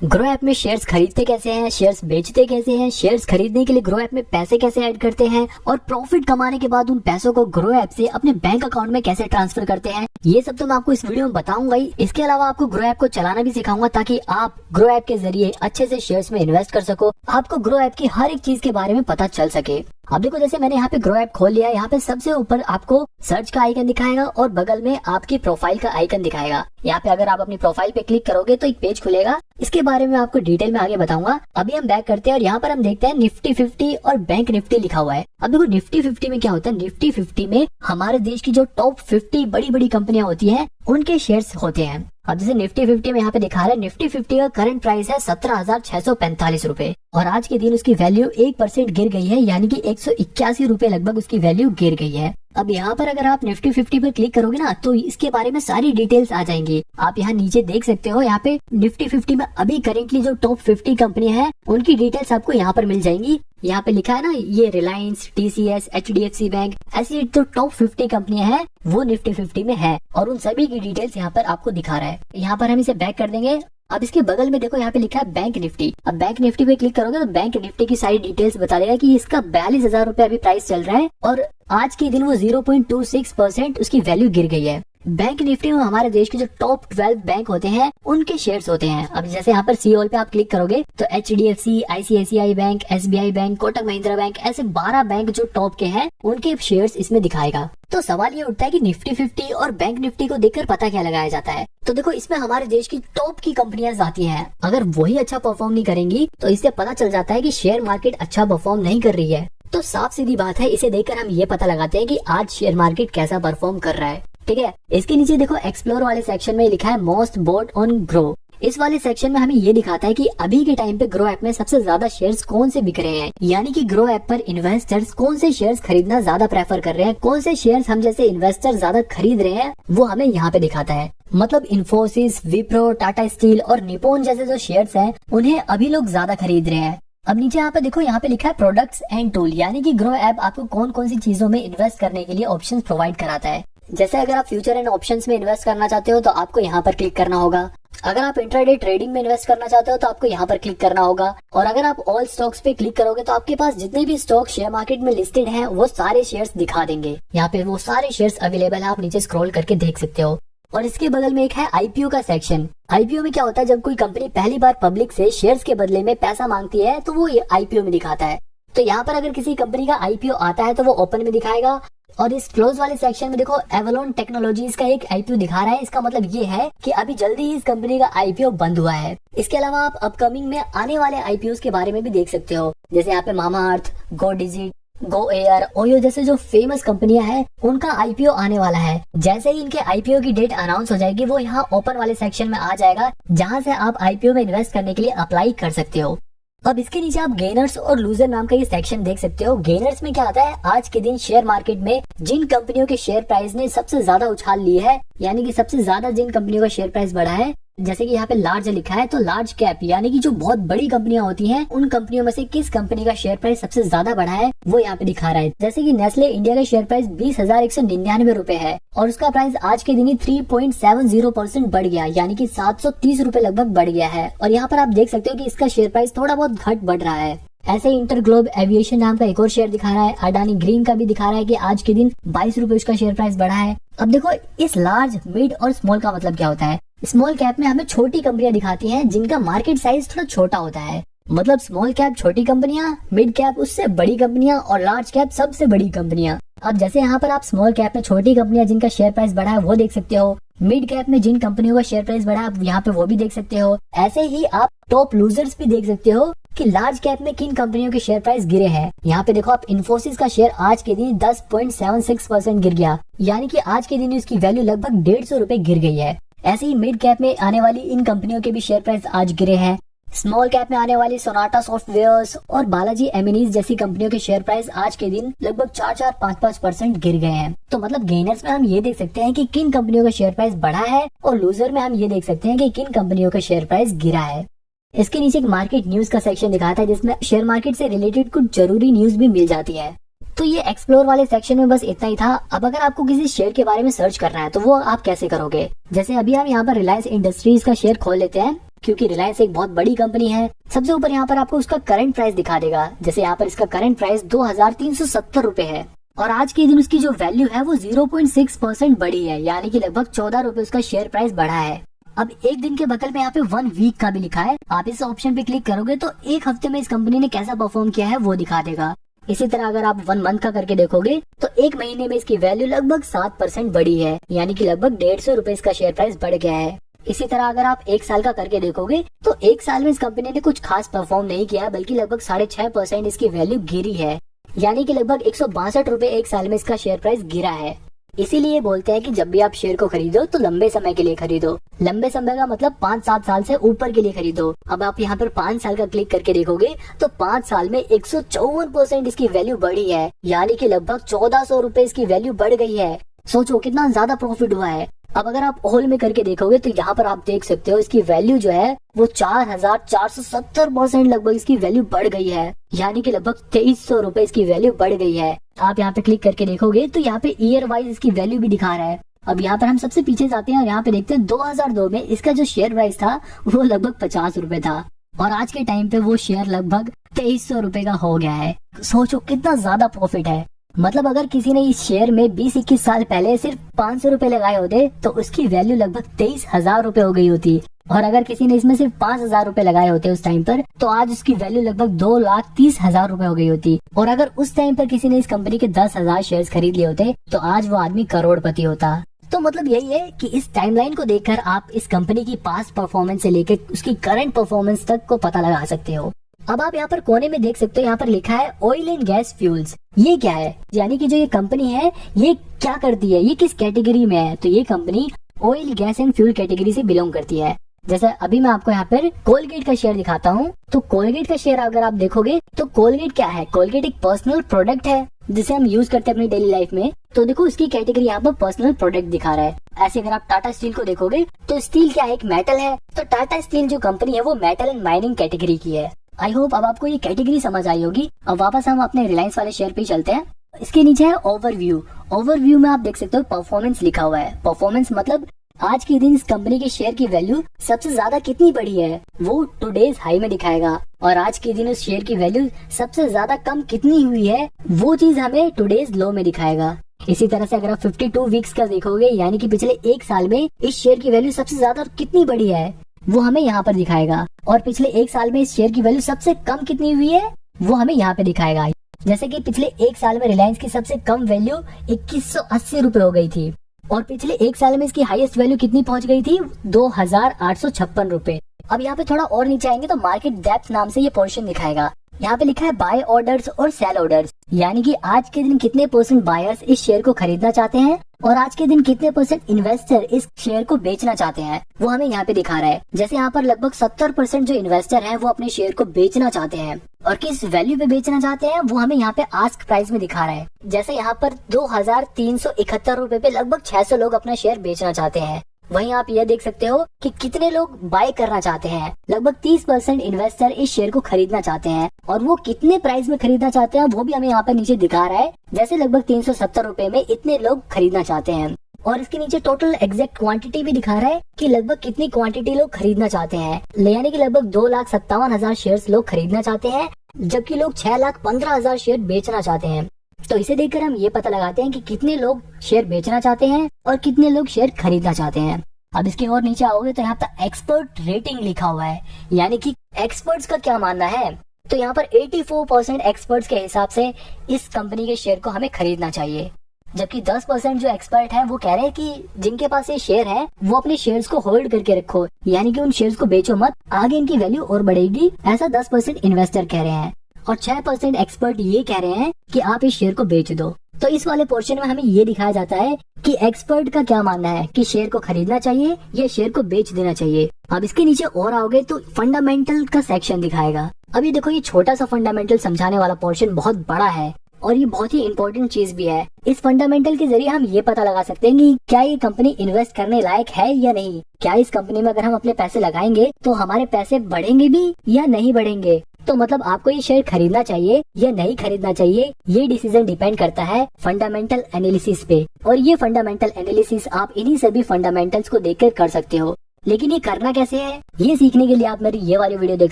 Grow app में shares खरीदते कैसे हैं, शेयर्स बेचते कैसे हैं, शेयर्स खरीदने के लिए ग्रो ऐप में पैसे कैसे ऐड करते हैं और प्रॉफिट कमाने के बाद उन पैसों को ग्रो ऐप से अपने बैंक अकाउंट में कैसे ट्रांसफर करते हैं, ये सब तो मैं आपको इस वीडियो में बताऊंगा ही। इसके अलावा आपको ग्रो ऐप को चलाना भी सिखाऊंगा ताकि आप ग्रो ऐप के जरिए अच्छे से शेयर्स में इन्वेस्ट कर सको। आपको ग्रो ऐप की हर एक चीज के बारे में पता चल सके। अब देखो, जैसे मैंने यहाँ पे ग्रो ऐप खोल लिया है, यहाँ पे सबसे ऊपर आपको सर्च का आइकन दिखाएगा और बगल में आपकी प्रोफाइल का आइकन दिखाएगा। यहाँ पे अगर आप अपनी प्रोफाइल पे क्लिक करोगे तो एक पेज खुलेगा। इसके बारे में आपको डिटेल में आगे बताऊंगा। अभी हम बैक करते हैं और यहाँ पर हम देखते हैं निफ्टी 50 और बैंक निफ्टी लिखा हुआ है। अब देखो, निफ्टी 50 में क्या होता है, निफ्टी 50 में हमारे देश की जो टॉप 50 बड़ी बड़ी कंपनियां होती हैं उनके शेयर्स होते हैं। अब जैसे निफ्टी 50 में यहाँ पे दिखा रहा है, निफ्टी 50 का करंट प्राइस है 17,645 रूपए और आज के दिन उसकी वैल्यू 1% गिर गई है, यानी कि 181 रूपए लगभग उसकी वैल्यू गिर गई है। अब यहाँ पर अगर आप निफ्टी 50 पर क्लिक करोगे ना तो इसके बारे में सारी डिटेल्स आ जाएंगी। आप यहाँ नीचे देख सकते हो, यहाँ पे निफ्टी 50 में अभी करेंटली जो टॉप 50 कंपनी है उनकी डिटेल्स आपको यहाँ पर मिल जाएंगी। यहाँ पे लिखा है ना, ये रिलायंस, TCS, HDFC बैंक, ऐसी जो टॉप 50 कंपनियां हैं वो निफ्टी 50 में है और उन सभी की डिटेल्स यहाँ पर आपको दिखा रहा है। यहाँ पर हम इसे बैक कर देंगे। अब इसके बगल में देखो, यहाँ पे लिखा है बैंक निफ्टी। अब बैंक निफ्टी पे क्लिक करोगे तो बैंक निफ्टी की सारी डिटेल्स बता देगा कि इसका 42,000 रूपए अभी प्राइस चल रहा है और आज के दिन वो 0.26% उसकी वैल्यू गिर गई है। बैंक निफ्टी में हमारे देश के जो टॉप 12 बैंक होते हैं उनके शेयर्स होते हैं। अब जैसे यहाँ पर सी ऑल पे आप क्लिक करोगे तो HDFC, ICICI bank, SBI bank, Kotak Mahindra bank, ऐसे 12 बैंक जो टॉप के हैं उनके शेयर्स इसमें दिखाएगा। तो सवाल ये उठता है कि निफ्टी 50 और बैंक निफ्टी को देखकर पता क्या लगाया जाता है। तो देखो, इसमें हमारे देश की टॉप की कंपनियां आती हैं। अगर वही अच्छा परफॉर्म नहीं करेंगी तो इससे पता चल जाता है कि शेयर मार्केट अच्छा परफॉर्म नहीं कर रही है। तो साफ सीधी बात है, इसे देखकर हम ये पता लगाते हैं कि आज शेयर मार्केट कैसा परफॉर्म कर रहा है। ठीक है, इसके नीचे देखो, एक्सप्लोर वाले सेक्शन में लिखा है मोस्ट बोट ऑन ग्रो। इस वाले सेक्शन में हमें ये दिखाता है कि अभी के टाइम पे ग्रो ऐप में सबसे ज्यादा शेयर्स कौन से बिक रहे हैं, यानी कि ग्रो ऐप पर इन्वेस्टर्स कौन से शेयर्स खरीदना ज्यादा प्रेफर कर रहे हैं, कौन से शेयर्स हम जैसे इन्वेस्टर ज्यादा खरीद रहे हैं, वो हमें यहाँ पे दिखाता है। मतलब इन्फोसिस, विप्रो, टाटा स्टील और निप्पॉन जैसे जो शेयर्स हैं उन्हें अभी लोग ज्यादा खरीद रहे हैं। अब नीचे यहाँ पे देखो, यहाँ पे लिखा है प्रोडक्ट्स एंड टूल, यानी कि ग्रो ऐप आपको कौन कौन सी चीजों में इन्वेस्ट करने के लिए ऑप्शंस प्रोवाइड कराता है। जैसे अगर आप फ्यूचर एंड ऑप्शंस में इन्वेस्ट करना चाहते हो तो आपको यहाँ पर क्लिक करना होगा। अगर आप इंट्राडे ट्रेडिंग में इन्वेस्ट करना चाहते हो तो आपको यहाँ पर क्लिक करना होगा। और अगर आप ऑल स्टॉक्स पे क्लिक करोगे तो आपके पास जितने भी स्टॉक शेयर मार्केट में लिस्टेड हैं वो सारे शेयर्स दिखा देंगे। यहाँ पे वो सारे शेयर्स अवेलेबल है, आप नीचे स्क्रॉल करके देख सकते हो। और इसके बगल में एक है IPO का सेक्शन। IPO में क्या होता है, जब कोई कंपनी पहली बार पब्लिक से शेयर्स के बदले में पैसा मांगती है तो वो IPO में दिखाता है। तो यहाँ पर अगर किसी कंपनी का IPO आता है तो वो ओपन में दिखाएगा। और इस क्लोज वाले सेक्शन में देखो, एवलॉन टेक्नोलॉजीज का एक IPO दिखा रहा है। इसका मतलब ये है कि अभी जल्दी ही इस कंपनी का IPO बंद हुआ है। इसके अलावा आप अपकमिंग में आने वाले IPOs के बारे में भी देख सकते हो। जैसे यहाँ पे मामाअर्थ, गो डिजिट, गो एयर, ओयो जैसे जो फेमस कंपनियां हैं उनका IPO आने वाला है। जैसे ही इनके IPO की डेट अनाउंस हो जाएगी वो यहाँ ओपन वाले सेक्शन में आ जाएगा, जहाँ से आप IPO में इन्वेस्ट करने के लिए अप्लाई कर सकते हो। अब इसके नीचे आप गेनर्स और लूजर नाम का ये सेक्शन देख सकते हो। गेनर्स में क्या आता है, आज के दिन शेयर मार्केट में जिन कंपनियों के शेयर प्राइस ने सबसे ज्यादा उछाल ली है, यानी कि सबसे ज्यादा जिन कंपनियों का शेयर प्राइस बढ़ा है, जैसे कि यहाँ पे लार्ज लिखा है तो लार्ज कैप यानी कि जो बहुत बड़ी कंपनियां होती हैं उन कंपनियों में से किस कंपनी का शेयर प्राइस सबसे ज्यादा बढ़ा है वो यहाँ पे दिखा रहा है। जैसे कि नेस्ले इंडिया का शेयर प्राइस 20,199 रूपए है और उसका प्राइस आज के दिन ही 3.70% बढ़ गया, यानी कि 730 रूपए लगभग बढ़ गया है। और यहाँ पर आप देख सकते हो कि इसका शेयर प्राइस थोड़ा बहुत घट बढ़ रहा है। ऐसे ही इंटरग्लोब एविएशन नाम का एक और शेयर दिखा रहा है। अडानी ग्रीन का भी दिखा रहा है कि आज के दिन 22 रूपए उसका शेयर प्राइस बढ़ा है। अब देखो, इस लार्ज, मिड और स्मॉल का मतलब क्या होता है। स्मॉल कैप में हमें छोटी कंपनियां दिखाती हैं जिनका मार्केट साइज थोड़ा छोटा होता है। मतलब स्मॉल कैप छोटी कंपनियां, मिड कैप उससे बड़ी कंपनियां और लार्ज कैप सबसे बड़ी कंपनियां। अब जैसे यहाँ पर आप स्मॉल कैप में छोटी कंपनियां जिनका शेयर प्राइस बढ़ा है वो देख सकते हो। मिड कैप में जिन कंपनियों का शेयर प्राइस बढ़ा है आप यहाँ पे वो भी देख सकते हो। ऐसे ही आप टॉप लूजर्स भी देख सकते हो कि लार्ज कैप में किन कंपनियों के शेयर प्राइस गिरे हैं। यहाँ पे देखो, आप इन्फोसिस का शेयर आज के दिन 10.76% गिर गया, यानी कि आज के दिन उसकी वैल्यू लगभग 150 रूपए गिर गई है। ऐसे ही मिड कैप में आने वाली इन कंपनियों के भी शेयर प्राइस आज गिरे हैं। स्मॉल कैप में आने वाली सोनाटा सॉफ्टवेयर्स और बालाजी एमिनीज जैसी कंपनियों के शेयर प्राइस आज के दिन लगभग 4-5% गिर गए हैं। तो मतलब गेनर्स में हम ये देख सकते हैं कि किन कंपनियों का शेयर प्राइस बढ़ा है और लूजर में हम ये देख सकते हैं कि किन कंपनियों का शेयर प्राइस गिरा है। इसके नीचे एक मार्केट न्यूज का सेक्शन दिखाता है जिसमें शेयर मार्केट से रिलेटेड कुछ जरूरी न्यूज भी मिल जाती है। तो ये एक्सप्लोर वाले सेक्शन में बस इतना ही था। अब अगर आपको किसी शेयर के बारे में सर्च करना है तो वो आप कैसे करोगे। जैसे अभी हम यहाँ पर रिलायंस इंडस्ट्रीज का शेयर खोल लेते हैं। क्योंकि रिलायंस एक बहुत बड़ी कंपनी है। सबसे ऊपर यहाँ पर आपको उसका करंट प्राइस दिखा देगा। जैसे यहाँ पर इसका करंट प्राइस 2370 रुपए है और आज के दिन उसकी जो वैल्यू है वो 0.6% बढ़ी है, यानी कि लगभग 14 रुपए उसका शेयर प्राइस बढ़ा है। अब एक दिन के बगल में यहाँ पे 1 वीक का भी लिखा है। आप इस ऑप्शन पे क्लिक करोगे तो एक हफ्ते में इस कंपनी ने कैसा परफॉर्म किया है वो दिखा देगा। इसी तरह अगर आप 1 मंथ का करके देखोगे तो एक महीने में इसकी वैल्यू लगभग 7% बढ़ी है, यानी कि लगभग 150 रुपए इसका शेयर प्राइस बढ़ गया है। इसी तरह अगर आप 1 साल का करके देखोगे तो 1 साल में इस कंपनी ने कुछ खास परफॉर्म नहीं किया, बल्कि लगभग 6.5% इसकी वैल्यू गिरी है, यानी कि लगभग 162 रुपए 1 साल में इसका शेयर प्राइस गिरा है। इसीलिए बोलते हैं कि जब भी आप शेयर को खरीदो तो लंबे समय के लिए खरीदो। लंबे समय का मतलब 5-7 साल से ऊपर के लिए खरीदो। अब आप यहाँ पर 5 साल का क्लिक करके देखोगे तो 5 साल में 154% इसकी वैल्यू बढ़ी है, यानी कि लगभग 1400 रुपए इसकी वैल्यू बढ़ गई है। सोचो कितना ज्यादा प्रॉफिट हुआ है। अब अगर आप होल में करके देखोगे तो यहाँ पर आप देख सकते हो इसकी वैल्यू जो है वो 4470% लगभग इसकी वैल्यू बढ़ गई है, यानी कि लगभग 2300 रुपए इसकी वैल्यू बढ़ गई है। आप यहाँ पे क्लिक करके देखोगे तो यहाँ पे ईयर वाइज इसकी वैल्यू भी दिखा रहा है। अब यहाँ पर हम सबसे पीछे जाते हैं और यहाँ पे देखते हैं 2002 में इसका जो शेयर प्राइस था वो लगभग 50 रुपए था और आज के टाइम पे वो शेयर लगभग 2300 रुपए का हो गया है। सोचो कितना ज्यादा प्रॉफिट है। मतलब अगर किसी ने इस शेयर में 20-21 साल पहले सिर्फ 500 रुपए लगाए होते तो उसकी वैल्यू लगभग 23,000 रुपए हो गई होती, और अगर किसी ने इसमें सिर्फ 5,000 रुपए लगाए होते उस टाइम पर तो आज उसकी वैल्यू लगभग 2,30,000 रुपए हो गई होती। और अगर उस टाइम पर किसी ने इस कंपनी के 10,000 शेयर्स खरीद लिए होते तो आज वो आदमी करोड़पति होता। तो मतलब यही है कि इस टाइमलाइन को देखकर आप इस कंपनी की पास्ट परफॉर्मेंस से लेकर उसकी करंट परफॉर्मेंस तक को पता लगा सकते हो। अब आप यहाँ पर कोने में देख सकते हो, यहाँ पर लिखा है ऑयल एंड गैस फ्यूल्स। ये क्या है, यानी कि जो ये कंपनी है ये क्या करती है, ये किस कैटेगरी में है। तो ये company oil gas and fuel category से बिलोंग करती है। जैसे अभी मैं आपको यहाँ पर कोलगेट का शेयर दिखाता हूँ। तो कोलगेट का शेयर अगर आप देखोगे तो कोलगेट क्या है, कोलगेट एक पर्सनल प्रोडक्ट है जिसे हम यूज करते हैं अपनी डेली लाइफ में। तो देखो इसकी कैटेगरी यहाँ पर पर्सनल प्रोडक्ट दिखा रहा है। ऐसे अगर आप टाटा स्टील को देखोगे तो स्टील क्या है, एक मेटल है। तो टाटा स्टील जो कंपनी है वो मेटल एंड माइनिंग कैटेगरी की है। आई होप अब आपको ये कैटेगरी समझ आई होगी। अब वापस हम अपने रिलायंस वाले शेयर पे चलते हैं। इसके नीचे है ओवरव्यू। ओवरव्यू में आप देख सकते हो परफॉर्मेंस लिखा हुआ है। परफॉर्मेंस मतलब आज के दिन इस कंपनी के शेयर की वैल्यू सबसे ज्यादा कितनी बढ़ी है वो टुडेज हाई में दिखाएगा, और आज के दिन उस शेयर की वैल्यू सबसे ज्यादा कम कितनी हुई है वो चीज हमें टुडेज लो में दिखाएगा। इसी तरह से अगर आप 52 वीक्स का देखोगे, यानी कि पिछले 1 साल में इस शेयर की वैल्यू सबसे ज्यादा कितनी बढ़ी है वो हमें यहाँ पर दिखाएगा, और पिछले 1 साल में इस शेयर की वैल्यू सबसे कम कितनी हुई है वो हमें यहाँ पे दिखाएगा। जैसे कि पिछले 1 साल में रिलायंस की सबसे कम वैल्यू 2180 रुपए हो गई थी, और पिछले 1 साल में इसकी हाईएस्ट वैल्यू कितनी पहुंच गई थी, 2856 रुपए। अब यहाँ पे थोड़ा और नीचे आएंगे तो मार्केट डेप्थ नाम से ये पोर्शन दिखाएगा। यहाँ पे लिखा है बाय ऑर्डर्स और सेल ऑर्डर्स, यानी कि आज के दिन कितने % बायर्स इस शेयर को खरीदना चाहते हैं और आज के दिन कितने % इन्वेस्टर इस शेयर को बेचना चाहते हैं वो हमें यहाँ पे दिखा रहा है। जैसे यहाँ पर लगभग 70% जो इन्वेस्टर हैं वो अपने शेयर को बेचना चाहते हैं, और किस वैल्यू पे बेचना चाहते हैं वो हमें यहाँ पे आस्क प्राइस में दिखा रहा है। जैसे यहाँ पर 2371 रुपए पे लगभग 600 लोग अपना शेयर बेचना चाहते हैं। वहीं आप यह देख सकते हो कि कितने लोग बाय करना चाहते हैं। लगभग 30% इन्वेस्टर इस शेयर को खरीदना चाहते हैं, और वो कितने प्राइस में खरीदना चाहते हैं वो भी हमें यहाँ पर नीचे दिखा रहा है। जैसे लगभग 370 रुपए में इतने लोग खरीदना चाहते हैं, और इसके नीचे टोटल एग्जैक्ट क्वांटिटी भी दिखा रहा है कि लगभग कितनी क्वांटिटी लोग खरीदना चाहते हैं, यानी कि लगभग 2,57,000 शेयर लोग खरीदना चाहते हैं, जबकि लोग 6,15,000 शेयर बेचना चाहते हैं। तो इसे देखकर हम ये पता लगाते हैं कि कितने लोग शेयर बेचना चाहते हैं और कितने लोग शेयर खरीदना चाहते हैं। अब इसके और नीचे आओगे तो यहाँ पर एक्सपर्ट रेटिंग लिखा हुआ है, यानी कि एक्सपर्ट्स का क्या मानना है। तो यहाँ पर 84% एक्सपर्ट्स के हिसाब से इस कंपनी के शेयर को हमें खरीदना चाहिए, जबकि 10% जो एक्सपर्ट है वो कह रहे हैं कि जिनके पास ये शेयर है वो अपने शेयर्स को होल्ड करके रखो, यानी कि उन शेयर्स को बेचो मत, आगे इनकी वैल्यू और बढ़ेगी, ऐसा 10% इन्वेस्टर कह रहे हैं। और 6% एक्सपर्ट ये कह रहे हैं कि आप इस शेयर को बेच दो। तो इस वाले पोर्शन में हमें ये दिखाया जाता है कि एक्सपर्ट का क्या मानना है कि शेयर को खरीदना चाहिए या शेयर को बेच देना चाहिए। अब इसके नीचे और आओगे तो फंडामेंटल का सेक्शन दिखाएगा। अभी देखो ये छोटा सा फंडामेंटल समझाने वाला पोर्शन बहुत बड़ा है और ये बहुत ही इंपॉर्टेंट चीज भी है। इस फंडामेंटल के जरिए हम ये पता लगा सकते हैं कि क्या ये कंपनी इन्वेस्ट करने लायक है या नहीं। क्या इस कंपनी में अगर हम अपने पैसे लगाएंगे तो हमारे पैसे बढ़ेंगे भी या नहीं बढ़ेंगे। तो मतलब आपको ये शेयर खरीदना चाहिए या नहीं खरीदना चाहिए, ये डिसीजन डिपेंड करता है फंडामेंटल एनालिसिस पे। और ये फंडामेंटल एनालिसिस आप इन्हीं सभी फंडामेंटल्स को देखकर कर सकते हो। लेकिन ये करना कैसे है, ये सीखने के लिए आप मेरी ये वाली वीडियो देख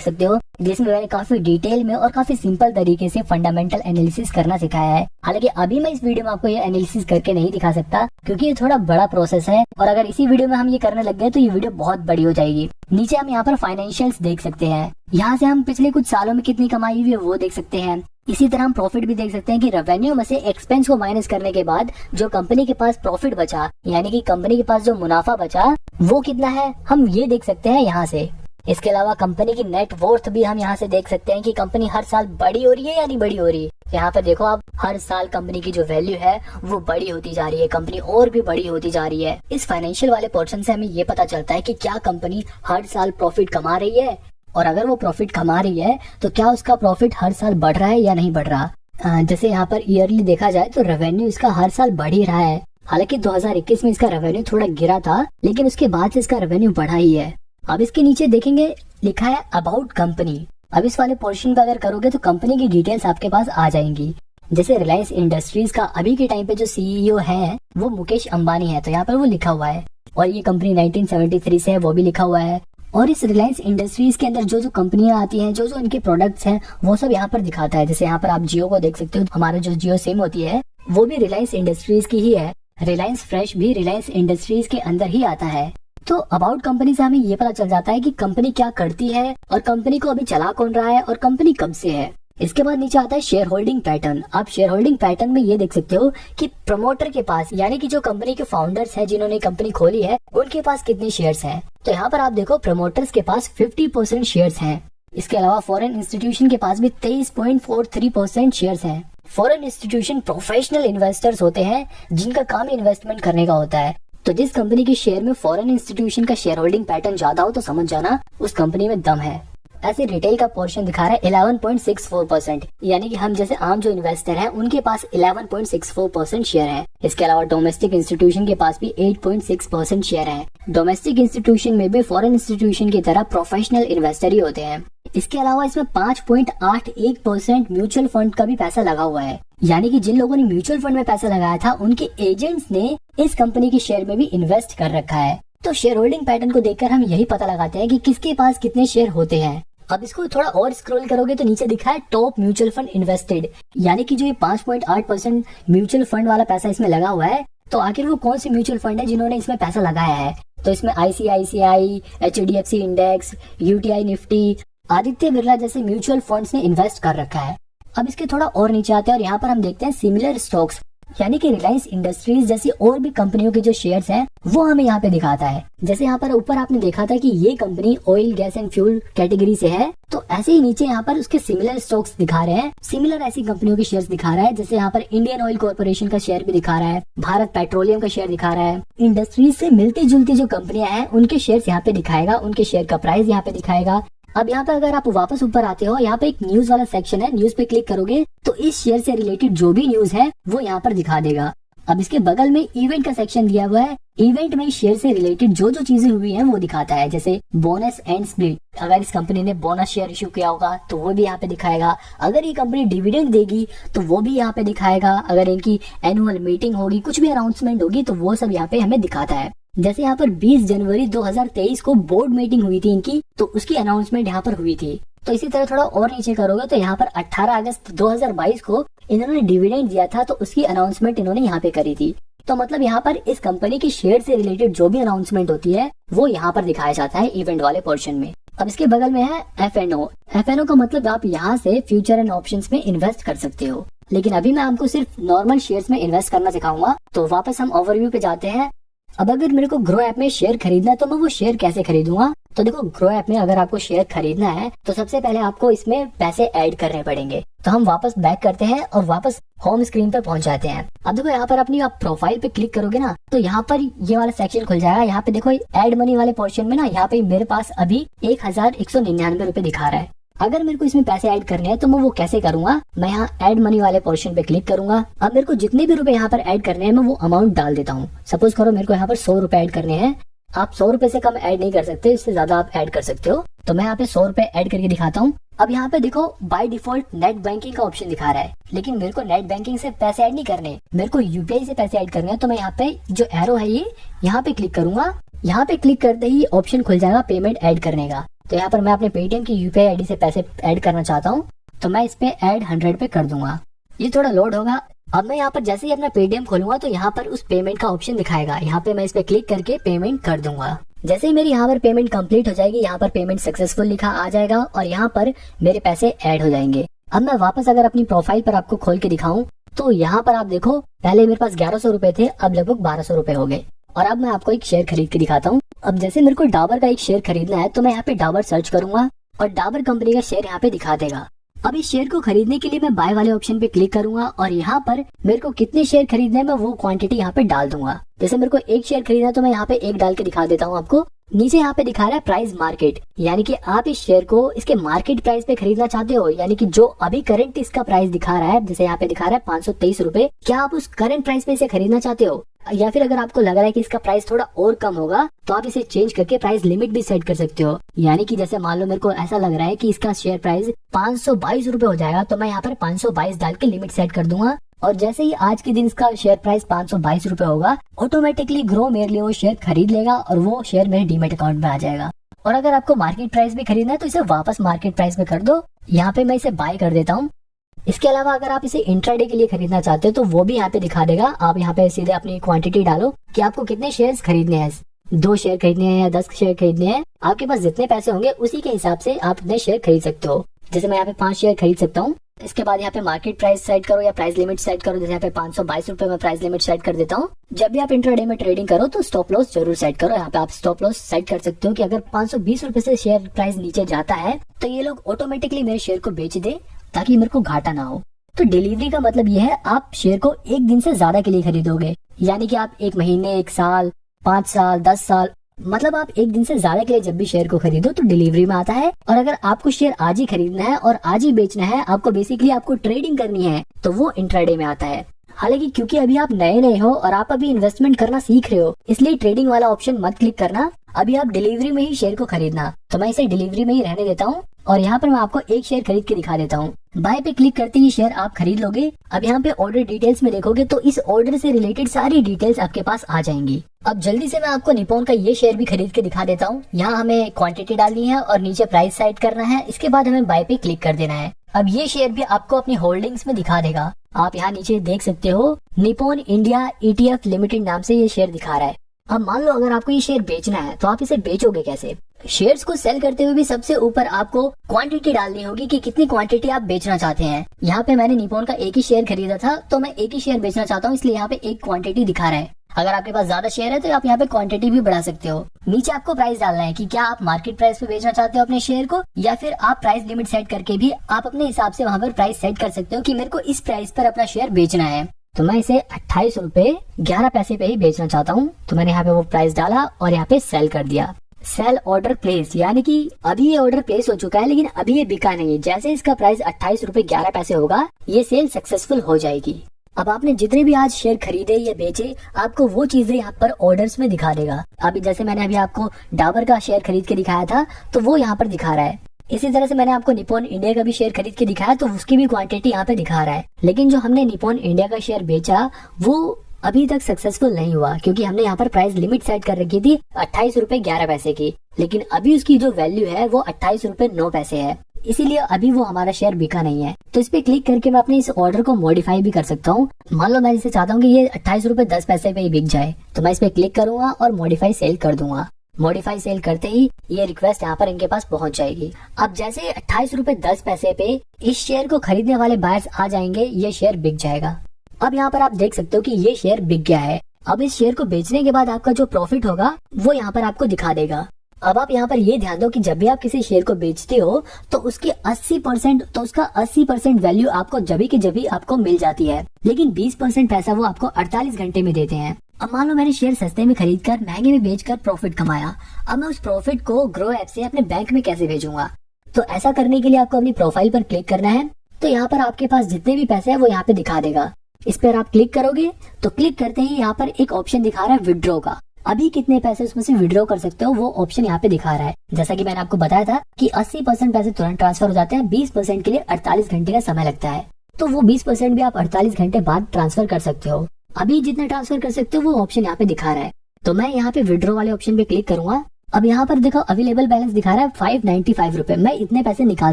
सकते हो, जिसमें मैंने काफी डिटेल में और काफी सिंपल तरीके से फंडामेंटल एनालिसिस करना सिखाया है। हालांकि अभी मैं इस वीडियो में आपको ये एनालिसिस करके नहीं दिखा सकता, क्योंकि ये थोड़ा बड़ा प्रोसेस है, और अगर इसी वीडियो में हम ये करने लग गए तो ये वीडियो बहुत बड़ी हो जाएगी। नीचे हम यहाँ पर फाइनेंशियल्स देख सकते हैं, यहाँ से हम पिछले कुछ सालों में कितनी कमाई हुई है वो देख सकते हैं। इसी तरह हम प्रॉफिट भी देख सकते हैं कि रेवेन्यू में से एक्सपेंस को माइनस करने के बाद जो कंपनी के पास प्रॉफिट बचा, यानी कि कंपनी के पास जो मुनाफा बचा वो कितना है, हम ये देख सकते हैं यहाँ से। इसके अलावा कंपनी की नेट वर्थ भी हम यहाँ से देख सकते हैं कि कंपनी हर साल बड़ी हो रही है या नहीं बड़ी हो रही है। यहाँ पर देखो आप, हर साल कंपनी की जो वैल्यू है वो बड़ी होती जा रही है, कंपनी और भी बड़ी होती जा रही है। इस फाइनेंशियल वाले पोर्शन से हमें ये पता चलता है कि क्या कंपनी हर साल प्रॉफिट कमा रही है, और अगर वो प्रॉफिट कमा रही है तो क्या उसका प्रॉफिट हर साल बढ़ रहा है या नहीं बढ़ रहा। जैसे यहाँ पर ईयरली देखा जाए तो रेवेन्यू इसका हर साल बढ़ ही रहा है। हालांकि 2021 में इसका रेवेन्यू थोड़ा गिरा था, लेकिन उसके बाद से इसका रेवेन्यू बढ़ा ही है। अब इसके नीचे देखेंगे लिखा है अबाउट कंपनी। अब इस वाले पोर्शन पे अगर करोगे तो कंपनी की डिटेल्स आपके पास आ जाएंगी। जैसे रिलायंस इंडस्ट्रीज का अभी के टाइम पे जो सीईओ है वो मुकेश अंबानी है, तो यहाँ पर वो लिखा हुआ है, और ये कंपनी 1973 से है वो भी लिखा हुआ है। और इस रिलायंस इंडस्ट्रीज के अंदर जो जो कंपनियां आती हैं, जो जो इनके प्रोडक्ट्स हैं वो सब यहाँ पर दिखाता है। जैसे यहाँ पर आप जियो को देख सकते हो, हमारा जो जियो सिम होती है वो भी रिलायंस इंडस्ट्रीज की ही है। रिलायंस फ्रेश भी रिलायंस इंडस्ट्रीज के अंदर ही आता है। तो अबाउट कंपनी से हमें ये पता चल जाता है कि कंपनी क्या करती है, और कंपनी को अभी चला कौन रहा है, और कंपनी कब से है। इसके बाद नीचे आता है शेयर होल्डिंग पैटर्न। आप शेयर होल्डिंग पैटर्न में ये देख सकते हो कि प्रमोटर के पास, यानी कि जो कंपनी के फाउंडर्स हैं जिन्होंने कंपनी खोली है, उनके पास कितने शेयर्स हैं। तो यहाँ पर आप देखो प्रमोटर्स के पास 50% शेयर्स हैं। इसके अलावा फॉरेन इंस्टीट्यूशन के पास भी 23.43% शेयर्स हैं। फॉरेन इंस्टीट्यूशन प्रोफेशनल इन्वेस्टर्स होते हैं जिनका काम इन्वेस्टमेंट करने का होता है। तो जिस कंपनी के शेयर में फॉरेन इंस्टीट्यूशन का शेयर होल्डिंग पैटर्न ज्यादा हो तो समझ जाना उस कंपनी में दम है। ऐसे रिटेल का पोर्शन दिखा रहा है 11.64%, यानी कि हम जैसे आम जो इन्वेस्टर हैं उनके पास 11.64% शेयर है। इसके अलावा डोमेस्टिक इंस्टीट्यूशन के पास भी 8.6% शेयर है। डोमेस्टिक इंस्टीट्यूशन में भी फॉरेन इंस्टीट्यूशन की तरह प्रोफेशनल इन्वेस्टर ही होते हैं। इसके अलावा इसमें 5.81% म्यूचुअल फंड का भी पैसा लगा हुआ है, यानी कि जिन लोगों ने म्यूचुअल फंड में पैसा लगाया था उनके एजेंट्स ने इस कंपनी के शेयर में भी इन्वेस्ट कर रखा है। तो शेयर होल्डिंग पैटर्न को देखकर हम यही पता लगाते हैं कि किसके पास कितने शेयर होते हैं। अब इसको थोड़ा और स्क्रॉल करोगे तो नीचे दिखा है टॉप म्यूचुअल फंड इन्वेस्टेड, यानी कि जो ये 5.8% म्यूचुअल फंड वाला पैसा इसमें लगा हुआ है, तो आखिर वो कौन सी म्यूचुअल फंड है जिन्होंने इसमें पैसा लगाया है। तो इसमें ICICI, HDFC index, UTI Nifty, Aditya Birla जैसे म्यूचुअल फंड्स ने इन्वेस्ट कर रखा है। अब इसके थोड़ा और नीचे आते हैं और यहाँ पर हम देखते हैं सिमिलर स्टॉक्स, यानी कि रिलायंस इंडस्ट्रीज जैसी और भी कंपनियों के जो शेयर्स हैं वो हमें यहाँ पे दिखाता है। जैसे यहाँ पर ऊपर आपने देखा था कि ये company oil gas and fuel category से है, तो ऐसे ही नीचे यहाँ पर उसके सिमिलर स्टॉक्स दिखा रहे हैं, सिमिलर ऐसी कंपनियों के शेयर्स दिखा रहा है। जैसे यहाँ पर इंडियन ऑयल कॉर्पोरेशन का शेयर भी दिखा रहा है, भारत पेट्रोलियम का शेयर दिखा रहा है। इंडस्ट्रीज से मिलती जुलती जो कंपनियां हैं उनके शेयर्स यहाँ पे दिखाएगा, उनके शेयर का प्राइस यहाँ पे दिखाएगा। अब यहाँ पे अगर आप वापस ऊपर आते हो, यहाँ पे एक न्यूज वाला सेक्शन है, न्यूज पे क्लिक करोगे तो इस शेयर से रिलेटेड जो भी न्यूज है वो यहाँ पर दिखा देगा। अब इसके बगल में इवेंट का सेक्शन दिया हुआ है, इवेंट में शेयर से रिलेटेड जो जो चीजें हुई हैं वो दिखाता है। जैसे बोनस एंड स्प्लिट, अगर इस कंपनी ने बोनस शेयर इशू किया होगा तो वो भी यहाँ पे दिखाएगा। अगर ये कंपनी डिविडेंड देगी तो वो भी यहाँ पे दिखाएगा। अगर इनकी एनुअल मीटिंग होगी, कुछ भी अनाउंसमेंट होगी तो वो सब यहाँ पे हमें दिखाता है। जैसे यहाँ पर 20 जनवरी 2023 को बोर्ड मीटिंग हुई थी इनकी, तो उसकी अनाउंसमेंट यहाँ पर हुई थी। तो इसी तरह थोड़ा और नीचे करोगे तो यहाँ पर 18 अगस्त 2022 को इन्होंने डिविडेंड दिया था, तो उसकी अनाउंसमेंट इन्होंने यहाँ पे करी थी। तो मतलब यहाँ पर इस कंपनी की शेयर से रिलेटेड जो भी अनाउंसमेंट होती है वो यहाँ पर दिखाया जाता है इवेंट वाले पोर्शन में। अब इसके बगल में है FNO। FNO का मतलब आप यहाँ से फ्यूचर एंड ऑप्शंस में इन्वेस्ट कर सकते हो, लेकिन अभी मैं आपको सिर्फ नॉर्मल शेयर्स में इन्वेस्ट करना सिखाऊंगा। तो वापस हम ओवरव्यू पे जाते हैं। अब अगर मेरे को ग्रो ऐप में शेयर खरीदना है तो मैं वो शेयर कैसे खरीदूंगा। तो देखो, ग्रो ऐप में अगर आपको शेयर खरीदना है तो सबसे पहले आपको इसमें पैसे ऐड करने पड़ेंगे। तो हम वापस बैक करते हैं और वापस होम स्क्रीन पर पहुंच जाते हैं। अब देखो, यहाँ पर अपनी आप प्रोफाइल पे क्लिक करोगे ना तो यहाँ पर ये वाला सेक्शन खुल जाएगा। यहाँ पे देखो ऐड मनी वाले पोर्शन में ना, यहाँ पे मेरे पास अभी 1199 रुपए दिखा रहा है। अगर मेरे को इसमें पैसे ऐड करने हैं तो मैं वो कैसे करूंगा, मैं यहाँ ऐड मनी वाले पोर्शन पे क्लिक करूंगा। अब मेरे को जितने भी रुपए यहाँ पर ऐड करने हैं मैं वो अमाउंट डाल देता हूँ। सपोज करो मेरे को यहाँ पर 100 रुपए ऐड करने हैं। आप 100 रुपए से कम ऐड नहीं कर सकते, इससे ज्यादा आप ऐड कर सकते हो। तो मैं यहाँ पे 100 रुपए ऐड करके दिखाता हूँ। अब यहाँ पे देखो बाय डिफॉल्ट नेट बैंकिंग का ऑप्शन दिखा रहा है, लेकिन मेरे को नेट बैंकिंग से पैसे ऐड नहीं करने, मेरे को यूपीआई से पैसे ऐड करने हैं। तो मैं यहाँ पे जो एरो है ये यहाँ पे क्लिक करूंगा। यहाँ पे क्लिक करते ही ऑप्शन खुल जाएगा पेमेंट ऐड करने का। तो यहाँ पर मैं अपने पेटीएम की यूपीआई आईडी से पैसे ऐड करना चाहता हूँ, तो मैं इस पे ऐड 100 पे कर दूंगा। ये थोड़ा लोड होगा। अब मैं यहाँ पर जैसे ही अपना पेटीएम खोलूंगा तो यहाँ पर उस पेमेंट का ऑप्शन दिखाएगा। यहाँ पे मैं इस पे क्लिक करके पेमेंट कर दूंगा। जैसे ही मेरी यहाँ पर पेमेंट कंप्लीट हो जाएगी, यहाँ पर पेमेंट सक्सेसफुल लिखा आ जाएगा और यहाँ पर मेरे पैसे ऐड हो जाएंगे। अब मैं वापस अगर अपनी प्रोफाइल पर आपको खोल के दिखाऊं तो यहाँ पर आप देखो पहले मेरे पास 1100 रुपए थे, अब लगभग 1200 रुपए हो गए। और अब मैं आपको एक शेयर खरीद के दिखाता हूँ। अब जैसे मेरे को डाबर का एक शेयर खरीदना है तो मैं यहाँ पे डाबर सर्च करूंगा और डाबर कंपनी का शेयर यहाँ पे दिखा देगा। अब इस शेयर को खरीदने के लिए मैं बाय वाले ऑप्शन पे क्लिक करूंगा और यहाँ पर मेरे को कितने शेयर खरीदने हैं मैं वो क्वांटिटी यहाँ पे डाल दूंगा। जैसे मेरे को एक शेयर खरीदना है तो मैं यहाँ पे एक डाल के दिखा देता हूँ आपको। नीचे यहाँ पे दिखा रहा है प्राइस मार्केट, यानी कि आप इस शेयर को इसके मार्केट प्राइस पे खरीदना चाहते हो, यानी कि जो अभी करंट इसका प्राइस दिखा रहा है, जैसे यहाँ पे दिखा रहा है 523 रुपए, क्या आप उस करंट प्राइस पे इसे खरीदना चाहते हो? या फिर अगर आपको लग रहा है कि इसका प्राइस थोड़ा और कम होगा तो आप इसे चेंज करके प्राइस लिमिट भी सेट कर सकते हो। यानी कि जैसे मान लो मेरे को ऐसा लग रहा है कि इसका शेयर प्राइस 522 रुपए हो जाएगा तो मैं यहाँ पर 522 डाल के लिमिट सेट कर दूंगा। और जैसे ही आज के दिन इसका शेयर प्राइस 522 रुपए होगा, ऑटोमेटिकली ग्रो मेरे लिए वो शेयर खरीद लेगा और वो शेयर मेरे डीमेट अकाउंट में आ जाएगा। और अगर आपको मार्केट प्राइस में खरीदना है तो इसे वापस मार्केट प्राइस में कर दो। यहाँ पे मैं इसे बाय कर देता हूँ। इसके अलावा अगर आप इसे इंट्राडे के लिए खरीदना चाहते हो तो वो भी यहाँ पे दिखा देगा। आप यहाँ पे सीधे अपनी क्वांटिटी डालो कि आपको कितने शेयर्स खरीदने हैं, 2 शेयर खरीदने हैं या 10 शेयर खरीदने हैं। आपके पास जितने पैसे होंगे उसी के हिसाब से आप इतने शेयर खरीद सकते हो। जैसे मैं यहाँ पे 5 शेयर खरीद सकता हूँ। इसके बाद यहाँ पे मार्केट प्राइस सेट करो या प्राइस लिमिट सेट करो। जैसे यहाँ पे 522 रुपए में प्राइस लिमिट सेट कर देता हूँ। जब भी आप इंट्राडे में ट्रेडिंग करो तो स्टॉप लॉस जरूर सेट करो। यहाँ पे आप स्टॉप लॉस सेट कर सकते हो कि अगर 520 रुपए से शेयर प्राइस नीचे जाता है तो ये लोग ऑटोमेटिकली मेरे शेयर को बेच दे ताकि मेरे को घाटा ना हो। तो डिलीवरी का मतलब ये है आप शेयर को एक दिन से ज्यादा के लिए खरीदोगे, यानी कि आप 1 महीने, 1 साल, 5 साल, 10 साल, मतलब आप एक दिन से ज्यादा के लिए जब भी शेयर को खरीदो तो डिलीवरी में आता है। और अगर आपको शेयर आज ही खरीदना है और आज ही बेचना है, आपको बेसिकली आपको ट्रेडिंग करनी है, तो वो इंट्राडे में आता है। हालांकि क्योंकि अभी आप नए नए हो और आप अभी इन्वेस्टमेंट करना सीख रहे हो, इसलिए ट्रेडिंग वाला ऑप्शन मत क्लिक करना। अभी आप डिलीवरी में ही शेयर को खरीदना। तो मैं इसे डिलीवरी में ही रहने देता हूँ और यहाँ पर मैं आपको एक शेयर खरीद के दिखा देता हूँ। बाय पे क्लिक करते ही शेयर आप खरीद लोगे। अब यहाँ पे ऑर्डर डिटेल्स में देखोगे तो इस ऑर्डर से रिलेटेड सारी डिटेल्स आपके पास आ जाएंगी। अब जल्दी से मैं आपको निप्पॉन का ये शेयर भी खरीद के दिखा देता हूँ। यहाँ हमें क्वांटिटी डालनी है और नीचे प्राइस सेट करना है। इसके बाद हमें बाय पे क्लिक कर देना है। अब ये शेयर भी आपको अपनी होल्डिंग्स में दिखा देगा। आप यहाँ नीचे देख सकते हो निप्पॉन इंडिया ETF लिमिटेड नाम से ये शेयर दिखा रहा है। अब मान लो अगर आपको ये शेयर बेचना है तो आप इसे बेचोगे कैसे? शेयर्स को सेल करते हुए भी सबसे ऊपर आपको क्वांटिटी डालनी होगी कि कितनी क्वांटिटी आप बेचना चाहते हैं। यहाँ पे मैंने निप्पॉन का एक ही शेयर खरीदा था तो मैं एक ही शेयर बेचना चाहता हूँ, इसलिए यहाँ पे एक क्वांटिटी दिखा रहा है। अगर आपके पास ज्यादा शेयर है तो आप यहाँ पे क्वांटिटी भी बढ़ा सकते हो। नीचे आपको प्राइस डालना है कि क्या आप मार्केट प्राइस पे बेचना चाहते हो अपने शेयर को, या फिर आप प्राइस लिमिट सेट करके भी आप अपने हिसाब से वहाँ पर प्राइस सेट कर सकते हो कि मेरे को इस प्राइस पर अपना शेयर बेचना है। तो मैं इसे 28 रुपए 11 पैसे पे ही बेचना चाहता हूँ। तो मैंने यहाँ पे वो प्राइस डाला और यहाँ पे सेल कर दिया। सेल ऑर्डर प्लेस, यानी कि अभी ये ऑर्डर प्लेस हो चुका है लेकिन अभी ये बिका नहीं है। जैसे इसका प्राइस 28 रुपए 11 पैसे होगा ये सेल सक्सेसफुल हो जाएगी। अब आपने जितने भी आज शेयर खरीदे या बेचे, आपको वो चीजें यहाँ पर ऑर्डर्स में दिखा देगा। अभी जैसे मैंने अभी आपको डाबर का शेयर खरीद के दिखाया था तो वो यहाँ पर दिखा रहा है। इसी तरह से मैंने आपको निप्पॉन इंडिया का भी शेयर खरीद के दिखाया तो उसकी भी क्वांटिटी यहाँ पे दिखा रहा है। लेकिन जो हमने निप्पॉन इंडिया का शेयर बेचा वो अभी तक सक्सेसफुल नहीं हुआ, क्योंकि हमने यहाँ पर प्राइस लिमिट सेट कर रखी थी 28 रुपए 11 पैसे की। लेकिन अभी उसकी जो वैल्यू है वो 28 रुपए 9 पैसे है, इसीलिए अभी वो हमारा शेयर बिका नहीं है। तो इस पे क्लिक करके मैं अपने इस ऑर्डर को मॉडिफाई भी कर सकता हूँ। मान लो मैं इसे चाहता हूँ कि ये 28 रुपए 10 पैसे पे ही बिक जाए, तो मैं इस पे क्लिक करूंगा और मॉडिफाई सेल कर दूंगा। मॉडिफाई सेल करते ही ये रिक्वेस्ट यहाँ पर इनके पास पहुंच जाएगी। अब जैसे 28 रुपए 10 पैसे पे इस शेयर को खरीदने वाले बायर्स आ जाएंगे, ये शेयर बिक जाएगा। अब यहाँ पर आप देख सकते हो कि ये शेयर बिक गया है। अब इस शेयर को बेचने के बाद आपका जो प्रॉफिट होगा वो यहाँ पर आपको दिखा देगा। अब आप यहाँ पर ये ध्यान दो कि जब भी आप किसी शेयर को बेचते हो तो उसके 80% तो उसका 80% वैल्यू आपको जभी के जभी आपको मिल जाती है, लेकिन 20% पैसा वो आपको 48 घंटे में देते हैं। अब मान लो मैंने शेयर सस्ते में खरीद कर महंगे में बेचकर प्रॉफिट कमाया। अब मैं उस प्रॉफिट को ग्रो ऐप से अपने बैंक में कैसे भेजूंगा? तो ऐसा करने के लिए आपको अपनी प्रोफाइल पर क्लिक करना है। तो यहाँ पर आपके पास जितने भी पैसे है वो यहाँ पे दिखा देगा। इस पर आप क्लिक करोगे तो क्लिक करते ही यहाँ पर एक ऑप्शन दिखा रहा है विड्रॉ का। अभी कितने पैसे उसमें से विड्रॉ कर सकते हो वो ऑप्शन यहाँ पे दिखा रहा है। जैसा कि मैंने आपको बताया था कि 80% पैसे तुरंत ट्रांसफर हो जाते हैं, 20% के लिए 48 घंटे का समय लगता है। तो वो 20% भी आप 48 घंटे बाद ट्रांसफर कर सकते हो। अभी जितना ट्रांसफर कर सकते हो वो ऑप्शन यहाँ पे दिखा रहा है। तो मैं यहाँ पे विड्रॉ वाले ऑप्शन पे क्लिक करूंगा। अब यहाँ पर देखो अवेलेबल बैलेंस दिखा रहा है 595 रुपए, मैं इतने पैसे निकाल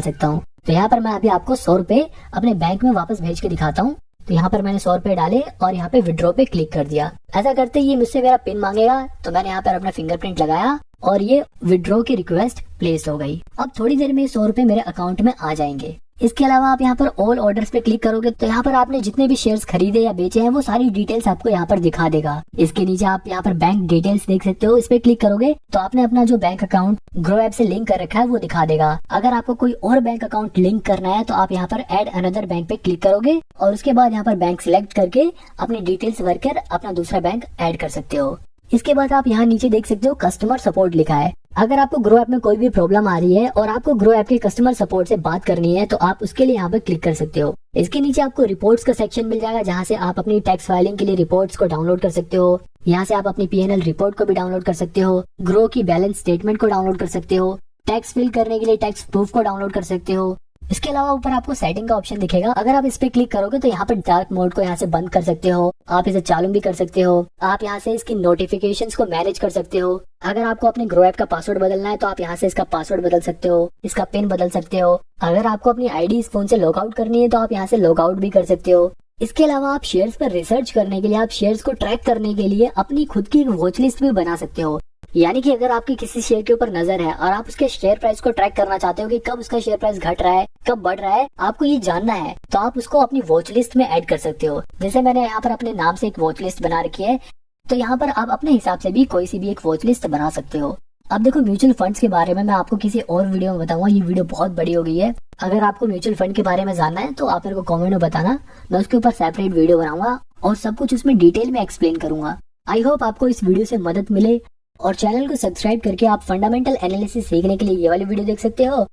सकता हूँ। तो यहाँ पर मैं अभी आपको 100 रुपए अपने बैंक में वापस भेज के दिखाता हूँ। तो यहाँ पर मैंने 100 रुपए डाले और यहाँ पे विड्रॉ पे क्लिक कर दिया। ऐसा करते ही ये मुझसे मेरा पिन मांगेगा, तो मैंने यहाँ पर अपना फिंगरप्रिंट लगाया और ये विड्रॉ की रिक्वेस्ट प्लेस हो गई। अब थोड़ी देर में 100 रुपए मेरे अकाउंट में आ जाएंगे। इसके अलावा आप यहाँ पर ऑल ऑर्डर्स पे क्लिक करोगे तो यहाँ पर आपने जितने भी शेयर्स खरीदे या बेचे हैं वो सारी डिटेल्स आपको यहाँ पर दिखा देगा। इसके नीचे आप यहाँ पर बैंक डिटेल्स देख सकते हो। इस पे क्लिक करोगे तो आपने अपना जो बैंक अकाउंट ग्रो ऐप से लिंक कर रखा है वो दिखा देगा। अगर आपको कोई और बैंक अकाउंट लिंक करना है तो आप यहाँ पर ऐड अनदर बैंक पे क्लिक करोगे और उसके बाद यहाँ पर बैंक सिलेक्ट करके अपनी डिटेल्स भरकर अपना दूसरा बैंक ऐड कर सकते हो। इसके बाद आप यहाँ नीचे देख सकते हो कस्टमर सपोर्ट लिखा है। अगर आपको ग्रो ऐप में कोई भी प्रॉब्लम आ रही है और आपको ग्रो ऐप के कस्टमर सपोर्ट से बात करनी है तो आप उसके लिए यहाँ पर क्लिक कर सकते हो। इसके नीचे आपको रिपोर्ट्स का सेक्शन मिल जाएगा जहाँ से आप अपनी टैक्स फाइलिंग के लिए रिपोर्ट्स को डाउनलोड कर सकते हो। यहाँ से आप अपनी PNL रिपोर्ट को भी डाउनलोड कर सकते हो, ग्रो की बैलेंस स्टेटमेंट को डाउनलोड कर सकते हो, टैक्स फिल करने के लिए टैक्स प्रूफ को डाउनलोड कर सकते हो। इसके अलावा ऊपर आपको सेटिंग का ऑप्शन दिखेगा। अगर आप इस पे क्लिक करोगे तो यहाँ पर डार्क मोड को यहाँ से बंद कर सकते हो, आप इसे चालू भी कर सकते हो। आप यहाँ से इसकी नोटिफिकेशंस को मैनेज कर सकते हो। अगर आपको अपने ग्रो ऐप का पासवर्ड बदलना है तो आप यहाँ से इसका पासवर्ड बदल सकते हो, इसका पिन बदल सकते हो। अगर आपको अपनी आईडी इस फोन से लॉग आउट करनी है तो आप यहाँ से लॉग आउट भी कर सकते हो। इसके अलावा आप शेयर्स पर रिसर्च करने के लिए, आप शेयर्स को ट्रैक करने के लिए अपनी खुद की वॉच लिस्ट भी बना सकते हो। यानी कि अगर आपकी किसी शेयर के ऊपर नजर है और आप उसके शेयर प्राइस को ट्रैक करना चाहते हो कि कब उसका शेयर प्राइस घट रहा है, कब बढ़ रहा है, आपको ये जानना है तो आप उसको अपनी वॉच लिस्ट में ऐड कर सकते हो। जैसे मैंने यहाँ पर अपने नाम से एक वॉच लिस्ट बना रखी है, तो यहाँ पर आप अपने हिसाब से भी कोई सी भी एक वॉच लिस्ट बना सकते हो। अब देखो म्यूचुअल फंड्स के बारे में मैं आपको किसी और वीडियो में बताऊंगा, ये वीडियो बहुत बड़ी हो गई है। अगर आपको म्यूचुअल फंड के बारे में जानना है तो आप मेरे को कमेंट में बताना, मैं उसके ऊपर सेपरेट वीडियो बनाऊंगा और सब कुछ उसमें डिटेल में एक्सप्लेन करूंगा। आई होप आपको इस वीडियो से मदद मिले और चैनल को सब्सक्राइब करके आप फंडामेंटल एनालिसिस सीखने के लिए ये वाली वीडियो देख सकते हो।